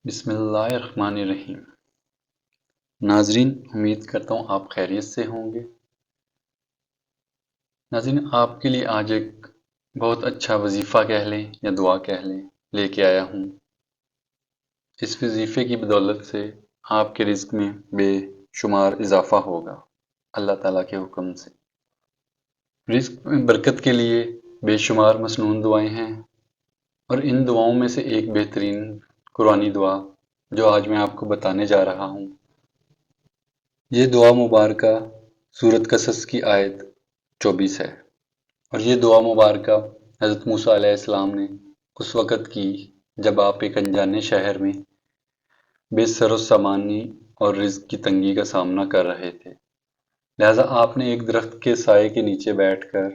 بسم اللہ الرحمن الرحیم۔ ناظرین، امید کرتا ہوں آپ خیریت سے ہوں گے۔ ناظرین، آپ کے لیے آج ایک بہت اچھا وظیفہ کہہ لیں یا دعا کہہ لیں لے کے آیا ہوں۔ اس وظیفے کی بدولت سے آپ کے رزق میں بے شمار اضافہ ہوگا اللہ تعالیٰ کے حکم سے۔ رزق میں برکت کے لیے بے شمار مسنون دعائیں ہیں، اور ان دعاؤں میں سے ایک بہترین قرآنی دعا جو آج میں آپ کو بتانے جا رہا ہوں، یہ دعا مبارکہ سورۃ قصص کی آیت 24 ہے، اور یہ دعا مبارکہ حضرت موسیٰ علیہ السلام نے اس وقت کی جب آپ ایک انجانے شہر میں بے سر و سامانی اور رزق کی تنگی کا سامنا کر رہے تھے۔ لہٰذا آپ نے ایک درخت کے سائے کے نیچے بیٹھ کر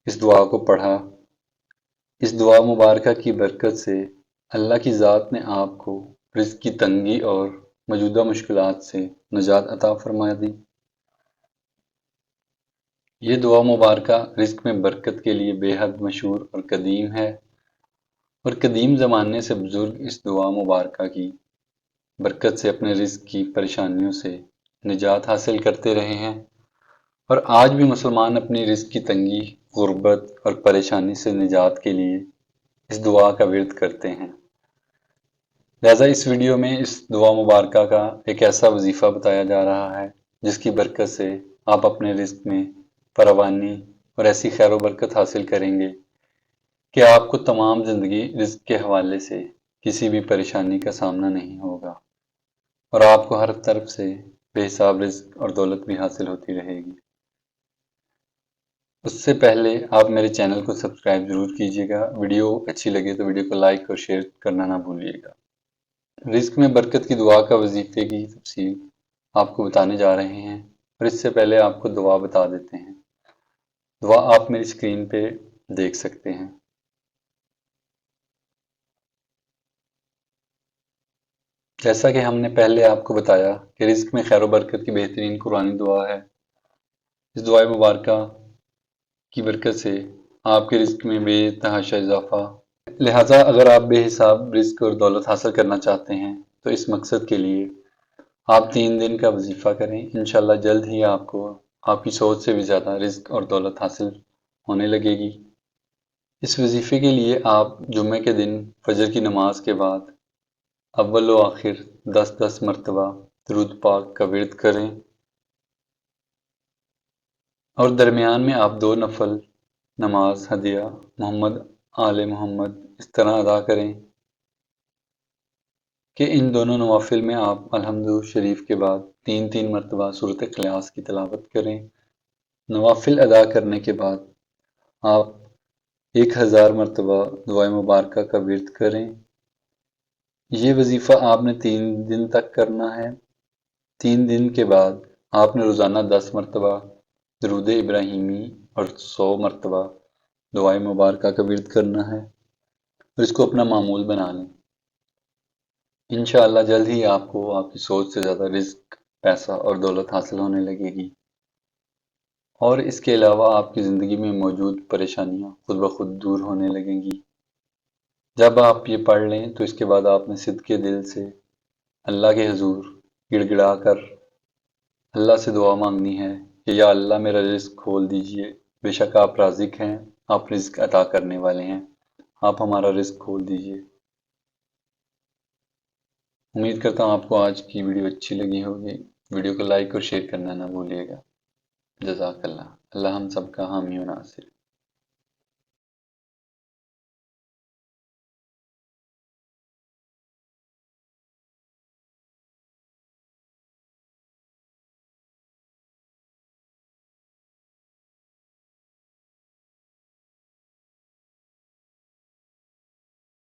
اس دعا کو پڑھا۔ اس دعا مبارکہ کی برکت سے اللہ کی ذات نے آپ کو رزق کی تنگی اور موجودہ مشکلات سے نجات عطا فرما دی۔ یہ دعا مبارکہ رزق میں برکت کے لیے بے حد مشہور اور قدیم ہے، اور قدیم زمانے سے بزرگ اس دعا مبارکہ کی برکت سے اپنے رزق کی پریشانیوں سے نجات حاصل کرتے رہے ہیں، اور آج بھی مسلمان اپنی رزق کی تنگی، غربت اور پریشانی سے نجات کے لیے اس دعا کا ورد کرتے ہیں۔ لہٰذا اس ویڈیو میں اس دعا مبارکہ کا ایک ایسا وظیفہ بتایا جا رہا ہے جس کی برکت سے آپ اپنے رزق میں فراوانی اور ایسی خیر و برکت حاصل کریں گے کہ آپ کو تمام زندگی رزق کے حوالے سے کسی بھی پریشانی کا سامنا نہیں ہوگا، اور آپ کو ہر طرف سے بے حساب رزق اور دولت بھی حاصل ہوتی رہے گی۔ اس سے پہلے آپ میرے چینل کو سبسکرائب ضرور کیجیے گا۔ ویڈیو اچھی لگے تو ویڈیو کو لائک اور شیئر کرنا نہ بھولیے گا۔ رزق میں برکت کی دعا کا وظیفے کی تفصیل آپ کو بتانے جا رہے ہیں، اور اس سے پہلے آپ کو دعا بتا دیتے ہیں۔ دعا آپ میری اسکرین پہ دیکھ سکتے ہیں۔ جیسا کہ ہم نے پہلے آپ کو بتایا کہ رزق میں خیر و برکت کی بہترین قرآنی دعا ہے۔ اس دعا مبارکہ کی برکت سے آپ کے رزق میں بے تحاشا اضافہ۔ لہٰذا اگر آپ بے حساب رزق اور دولت حاصل کرنا چاہتے ہیں تو اس مقصد کے لیے آپ 3 دن کا وظیفہ کریں۔ انشاءاللہ جلد ہی آپ کو آپ کی سوچ سے بھی زیادہ رزق اور دولت حاصل ہونے لگے گی۔ اس وظیفے کے لیے آپ جمعے کے دن فجر کی نماز کے بعد اول و آخر 10 مرتبہ درود پاک کا ورد کریں، اور درمیان میں آپ 2 نفل نماز ہدیہ محمد آل محمد اس طرح ادا کریں کہ ان دونوں نوافل میں آپ الحمد شریف کے بعد 3 مرتبہ سورۃ اخلاص کی تلاوت کریں۔ نوافل ادا کرنے کے بعد آپ 1000 مرتبہ دعائے مبارکہ کا ورد کریں۔ یہ وظیفہ آپ نے 3 دن تک کرنا ہے۔ 3 دن کے بعد آپ نے روزانہ 10 مرتبہ درود ابراہیمی اور 100 مرتبہ دعائے مبارکہ کا ورد کرنا ہے، اور اس کو اپنا معمول بنا لیں۔ انشاءاللہ جلد ہی آپ کو آپ کی سوچ سے زیادہ رزق، پیسہ اور دولت حاصل ہونے لگے گی، اور اس کے علاوہ آپ کی زندگی میں موجود پریشانیاں خود بخود دور ہونے لگیں گی۔ جب آپ یہ پڑھ لیں تو اس کے بعد آپ نے صدقے دل سے اللہ کے حضور گڑ گڑا کر اللہ سے دعا مانگنی ہے کہ یا اللہ میرا رزق کھول دیجئے، بے شک آپ رازق ہیں، آپ رزق عطا کرنے والے ہیں، آپ ہمارا رزق کھول دیجئے۔ امید کرتا ہوں آپ کو آج کی ویڈیو اچھی لگی ہوگی۔ ویڈیو کو لائک اور شیئر کرنا نہ بھولیے گا۔ جزاک اللہ۔ اللہ ہم سب کا حامی و ناصر۔